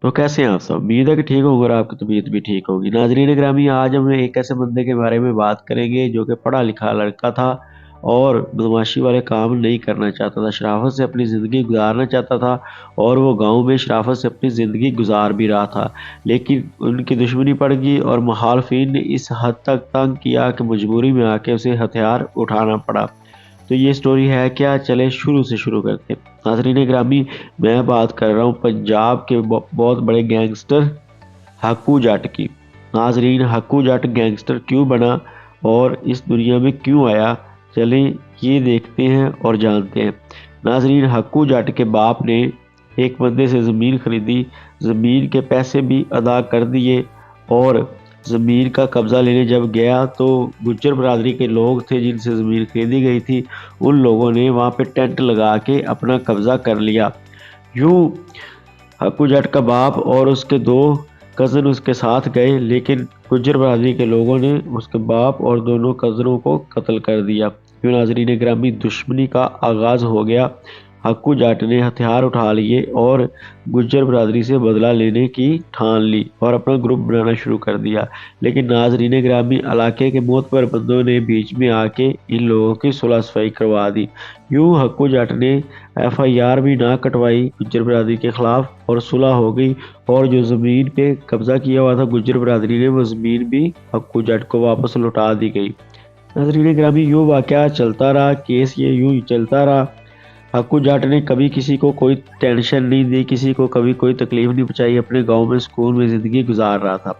तो कैसे हैं आप सब? उम्मीद है कि ठीक होगा और आपकी तबीयत भी ठीक होगी। नाज़रीन ग्रामी, आज हम एक ऐसे बंदे के बारे में बात करेंगे जो कि पढ़ा लिखा लड़का था और बदमाशी वाले काम नहीं करना चाहता था, शराफत से अपनी ज़िंदगी गुजारना चाहता था और वो गांव में शराफत से अपनी ज़िंदगी गुजार भी रहा था। लेकिन उनकी दुश्मनी पड़ गई और मुखालफिन ने इस हद तक तंग किया कि मजबूरी में आके उसे हथियार उठाना पड़ा। तो ये स्टोरी है क्या, चले शुरू से शुरू करते हैं। नाज़रीन ग्रामी, मैं बात कर रहा हूँ पंजाब के बहुत बड़े गैंगस्टर हक्कू जट की। नाज़रीन, हक्कू जट गैंगस्टर क्यों बना और इस दुनिया में क्यों आया, चलें ये देखते हैं और जानते हैं। नाज़रीन, हक्कू जट के बाप ने एक बंदे से ज़मीन खरीदी, ज़मीन के पैसे भी अदा कर दिए और ज़मीन का कब्ज़ा लेने जब गया तो गुज्जर बरादरी के लोग थे जिनसे ज़मीन खरीदी गई थी, उन लोगों ने वहाँ पे टेंट लगा के अपना कब्ज़ा कर लिया। यूँ हक्कू जट का बाप और उसके दो कज़न उसके साथ गए, लेकिन गुज्जर बरादरी के लोगों ने उसके बाप और दोनों कज़नों को कत्ल कर दिया। यूँ नाज़रीन ग्रामी, दुश्मनी का आगाज़ हो गया। हक्कू जाट ने हथियार उठा लिए और गुज्जर बरादरी से बदला लेने की ठान ली और अपना ग्रुप बनाना शुरू कर दिया। लेकिन नाज़रीन ग्रामी, इलाके के मोतबर बंदों ने बीच में आके इन लोगों की सुलह सफाई करवा दी। यूँ हक्कू जाट ने FIR भी ना कटवाई गुज्जर बरादरी के खिलाफ और सुलह हो गई और जो ज़मीन पे कब्जा किया हुआ था गुज्जर बरादरी ने, वो ज़मीन भी हक्कू जाट को वापस लौटा दी गई। नाज़रीन ग्रामी, यूँ वाक़या चलता रहा, केस ये यूँ ही चलता रहा। हक्कू जाट ने कभी किसी को कोई टेंशन नहीं दी, किसी को कभी कोई तकलीफ नहीं पहुंचाई, अपने गांव में सुकून में ज़िंदगी गुजार रहा था।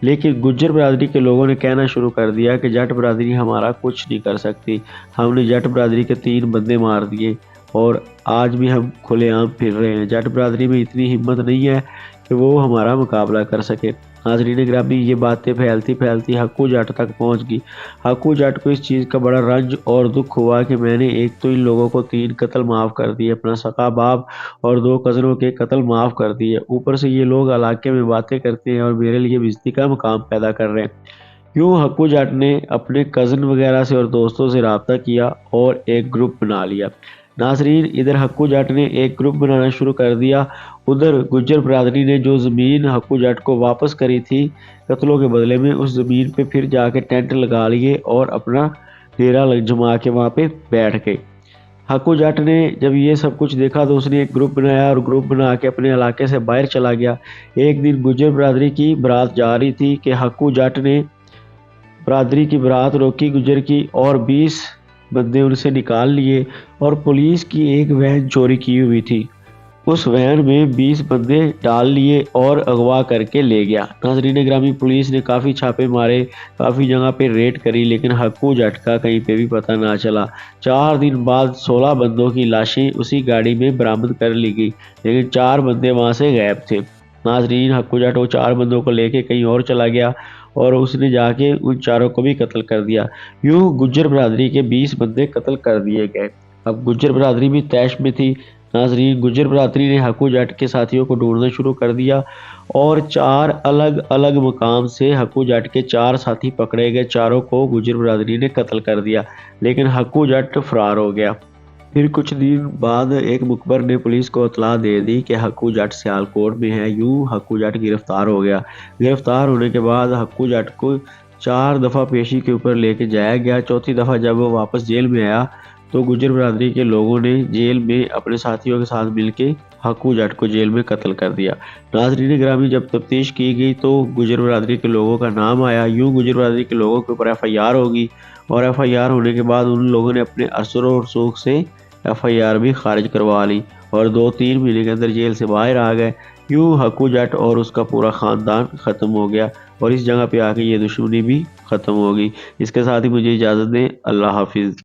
लेकिन गुज्जर बरादरी के लोगों ने कहना शुरू कर दिया कि जट बरादरी हमारा कुछ नहीं कर सकती। हमने जट बरादरी के 3 बंदे मार दिए और आज भी हम खुलेआम फिर रहे हैं। जट बरादरी में इतनी हिम्मत नहीं है कि वो हमारा मुकाबला कर सके। नाज़रीन ग्रामी, ये बातें फैलती फैलती हक्कू जाट तक पहुंच गई। हक्कू जाट को इस चीज़ का बड़ा रंज और दुख हुआ कि मैंने एक तो इन लोगों को 3 कत्ल माफ़ कर दिए, अपना सका बाप और 2 कज़नों के कत्ल माफ़ कर दिए, ऊपर से ये लोग इलाके में बातें करते हैं और मेरे लिए बेइज्जती का मकाम पैदा कर रहे हैं। यूँ हक्कू जाट ने अपने कज़न वगैरह से और दोस्तों से रब्ता किया और एक ग्रुप बना लिया। नाज़रीन, इधर हक्कू जाट ने एक ग्रुप बनाना शुरू कर दिया, उधर गुज्जर बरादरी ने जो ज़मीन हक्कू जाट को वापस करी थी कत्लों के बदले में, उस ज़मीन पे फिर जाके टेंट लगा लिए और अपना डेरा जमा के वहाँ पे बैठ गए। हक्कू जाट ने जब ये सब कुछ देखा तो उसने एक ग्रुप बनाया और ग्रुप बना के अपने इलाके से बाहर चला गया। एक दिन गुज्जर बरादरी की बारात जा रही थी कि हक्कू जाट ने बरादरी की बारात रोकी गुज्जर की और 20 बंदे उनसे निकाल लिए और पुलिस की एक वैन चोरी की हुई थी, उस वैन में 20 बंदे डाल लिए और अगवा करके ले गया। नाज़रीन ग्रामी, पुलिस ने काफ़ी छापे मारे, काफ़ी जगह पे रेड करी, लेकिन हक्कू जट का कहीं पे भी पता ना चला। 4 दिन बाद 16 बंदों की लाशें उसी गाड़ी में बरामद कर ली गई, लेकिन 4 बंदे वहाँ से गायब थे। नाज़रीन, हक्कू जट वो 4 बंदों को लेके कहीं और चला गया और उसने जाके उन चारों को भी कत्ल कर दिया। यूँ गुज्जर बरादरी के 20 बंदे कत्ल कर दिए गए। अब गुज्जर बरादरी भी तैश में थी। नाज़रीन, गुज्जर बरादरी ने हक्कू जट के साथियों को ढूंढना शुरू कर दिया और 4 अलग अलग मकाम से हक्कू जट के 4 साथी पकड़े गए। चारों को गुज्जर बरादरी ने कत्ल कर दिया, लेकिन हक्कू जट फरार हो गया। फिर कुछ दिन बाद एक मुखबर ने पुलिस को इत्तला दे दी कि हक्कू जट सियालकोट में है। यूँ हक्कू जट गिरफ्तार हो गया। गिरफ्तार होने के बाद हक्कू जट को 4 दफ़ा पेशी के ऊपर लेके जाया गया। चौथी दफ़ा जब वो वापस जेल में आया तो गुज्जर बरादरी के लोगों ने जेल में अपने साथियों के साथ मिलके हक्कू जट को जेल में कत्ल कर दिया। नाज़रीन ग्रामी, जब तफ्तीश की गई तो गुज्जर बरादरी के लोगों का नाम आया। यूँ गुज्जर बरादरी के लोगों के ऊपर FIR होगी और FIR होने के बाद उन लोगों ने अपने असर और रसूख से FIR भी खारिज करवा ली और 2-3 महीने के अंदर जेल से बाहर आ गए। यूँ हक्कू जट और उसका पूरा ख़ानदान ख़त्म हो गया और इस जगह पे आके ये दुश्मनी भी ख़त्म हो गई। इसके साथ ही मुझे इजाज़त दें। अल्लाह हाफिज़।